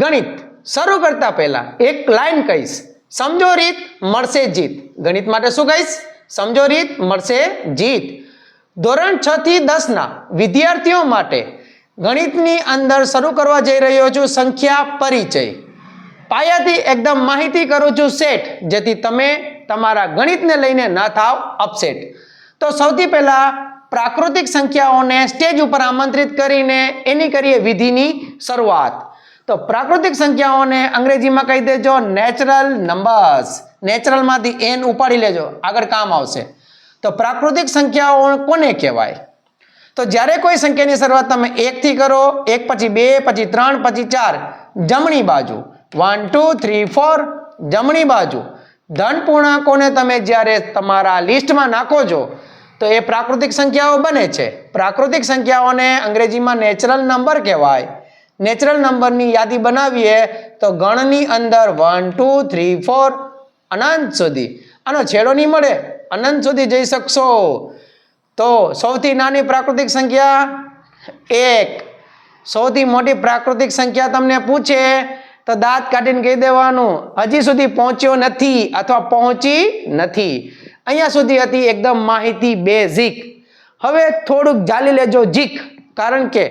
ગણિત શરૂ કરતા પહેલા એક લાઈન કહીશ, સમજો રીત મળશે જીત. ગણિત માટે શું કહીશ? સમજો રીત મળશે જીત. ધોરણ 6 થી 10 ના વિદ્યાર્થીઓ માટે ગણિતની અંદર શરૂ કરવા જઈ રહ્યો છું સંખ્યા પરિચય. પાયાથી એકદમ માહિતી કરું છું સેટ, જેથી તમે તમારા ગણિતને લઈને ન થાવ અપસેટ. તો સૌથી પહેલા પ્રાકૃતિક સંખ્યાઓને સ્ટેજ ઉપર આમંત્રિત કરીને એની કરીએ વિધિની શરૂઆત. તો પ્રાકૃતિક સંખ્યાઓને અંગ્રેજીમાં કહી દેજો નેચરલ નંબર્સ. નેચરલમાંથી એન ઉપાડી લેજો, આગળ કામ આવશે. તો પ્રાકૃતિક સંખ્યાઓ કોને કહેવાય? તો જ્યારે કોઈ સંખ્યાની શરૂઆત તમે 1 થી કરો, 1 પછી 2 પછી 3 પછી 4, જમણી બાજુ 1 2 3 4, જમણી બાજુ ધન પૂર્ણાંકોને તમે જ્યારે તમારા લિસ્ટમાં નાખો છો તો એ પ્રાકૃતિક સંખ્યાઓ બને છે. પ્રાકૃતિક સંખ્યાઓને અંગ્રેજીમાં નેચરલ નંબર કહેવાય. નેચરલ નંબરની યાદી બનાવીએ તો ગણની અંદર 1 2 3 4 અનંત સુધી. આનો છેડો નહીં મળે, અનંત સુધી જઈ શકશો. તો સૌથી નાની પ્રાકૃતિક સંખ્યા 1. સૌથી મોટી પ્રાકૃતિક સંખ્યા તમને પૂછે તો દાંત કાઢીને કહી દેવાનું હજી સુધી પહોંચ્યો નથી અથવા પહોંચી નથી. અહીંયા સુધી હતી એકદમ માહિતી બેઝિક. હવે થોડુંક જાલી લેજો જીક, કારણ કે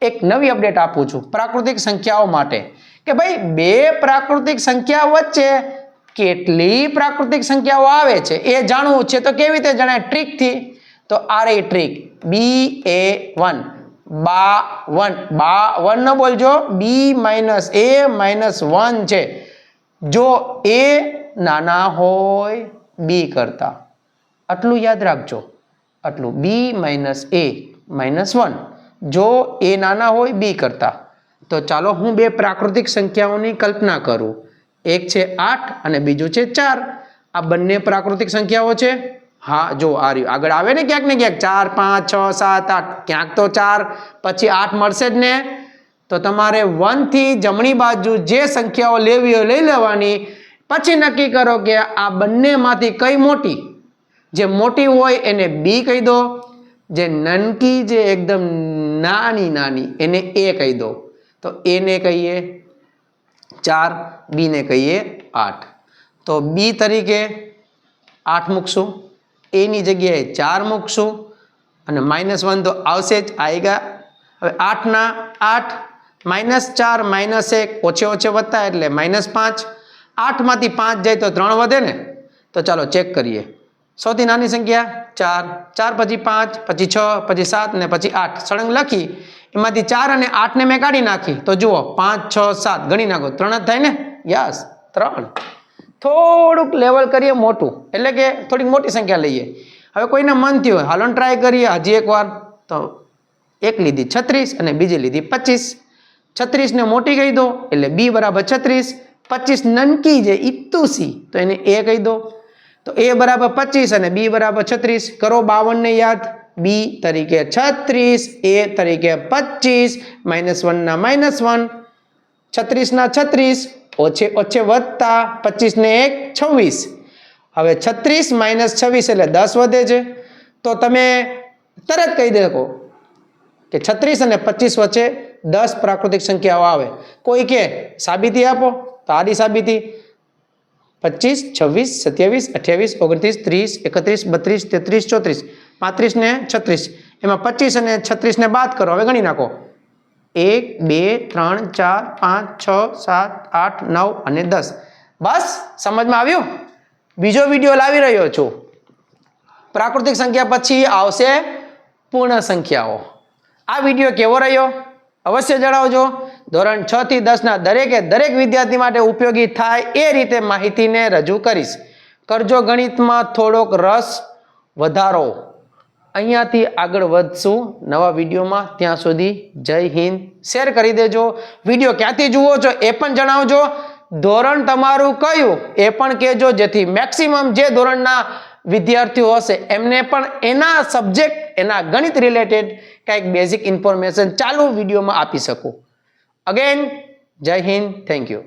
એક નવી અપડેટ આપું છું પ્રાકૃતિક સંખ્યાઓ માટે કે ભાઈ બે પ્રાકૃતિક સંખ્યા વચ્ચે કેટલી પ્રાકૃતિક સંખ્યાઓ આવે છે એ જાણવું છે. તો કેવી રીતે જણાય? ટ્રીકથી. તો આ રહી ટ્રીક BA1, 52 ન બોલજો, B-A-1 છે. જો A નાના હોય B કરતા, આટલું યાદ રાખજો, આટલું B-A-1 જો A નાના હોય B કરતા. તો ચાલો હું બે પ્રાકૃતિક સંખ્યાઓની કલ્પના કરું. એક છે 8 અને બીજું છે 4. આ બંને પ્રાકૃતિક સંખ્યાઓ છે. હા જો આ રહ્યું, આગળ આવે ને ક્યાંક ને ક્યાંક 4 5 6 7 8, ક્યાંક તો 4 પછી 8 મળશે જ ને. તો તમારે 1 થી જમણી બાજુ જે સંખ્યાઓ લેવી હોય લઈ લેવાની. પછી નક્કી કરો કે આ બંનેમાંથી કઈ મોટી. જે મોટી હોય એને B કહી દો, જે નાનકી જે એકદમ નાની નાની એને A કહી દો. તો A ને કહીએ 4, B ને કહીએ 8. તો B તરીકે 8 મૂકશું, A ની જગ્યાએ 4 મૂકશું અને -1 તો આવશે જ, આएगा. હવે 8 ના 8, -4 -1 ઓછે ઓછે વધતા એટલે -5. 8 માંથી 5 જાય તો 3 વધે ને. તો ચાલો ચેક કરીએ. સૌથી નાની સંખ્યા 4, 4 પછી 5 પછી 6 પછી 7 ને પછી 8 સળંગ લખી. એમાંથી 4 અને 8 ને મેં કાઢી નાખી. તો જુઓ 5 6 7 ગણી નાખો, 3 જ થાય ને. યસ 3. થોડુંક લેવલ કરીએ મોટું, એટલે કે થોડીક મોટી સંખ્યા લઈએ. હવે કોઈને મન થયું હાલો ટ્રાય કરીએ હજી એકવાર. તો એક લીધી 36 અને બીજી લીધી 25. 36 ને મોટી કહી દો એટલે B બરાબર 36. 25 નનકી છે ઇત્તુસી તો એને A કહી દો. તો A બરાબર 25 અને B બરાબર 36. કરો 52 ને યાદ. B તરીકે 36, A તરીકે 25, -1 ના -1, 36 ના 36, ઓછે ઓછે વધતા 25 ને 1 26. હવે 36 - 26 એટલે 10 વધે છે. તો તમે તરત કહી દેખો કે 36 અને 25 વચ્ચે 10 પ્રાકૃતિક સંખ્યાઓ આવે. કોઈ કે સાબિતી આપો, તો આડી સાબિતી 25 26 27 28 29 30 31 32 33 34 ને 36. એમાં 25 અને 36 ને બાદ કરો. હવે ગણી નાખો 1 2 3 4 5 6 7 8 9 અને 10. બસ સમજમાં આવ્યું? બીજો વિડીયો લાવી રહ્યો છું. પ્રાકૃતિક સંખ્યા પછી આવશે પૂર્ણ સંખ્યાઓ. આ વિડીયો કેવો રહ્યો અવશ્ય જણાવજો. ધોરણ 6 થી 10 ના દરેકે દરેક વિદ્યાર્થી માટે ઉપયોગી થાય એ રીતે માહિતીને રજૂ કરીશ. કરજો ગણિતમાં થોડોક રસ વધારો. અહીંયાથી આગળ વધશું નવા વિડીયોમાં. ત્યાં સુધી જય હિન્દ. શેર કરી દેજો. વિડીયો ક્યાંથી જુઓ છો એ પણ જણાવજો. ધોરણ તમારું કયું એ પણ કહેજો, જેથી મેક્સિમમ જે ધોરણના વિદ્યાર્થીઓ હશે એમને પણ એના સબ્જેક્ટ, એના ગણિત રિલેટેડ કંઈક બેઝિક ઇન્ફોર્મેશન ચાલુ વિડીયોમાં આપી શકું. અગેન જય હિન્દ. Thank you.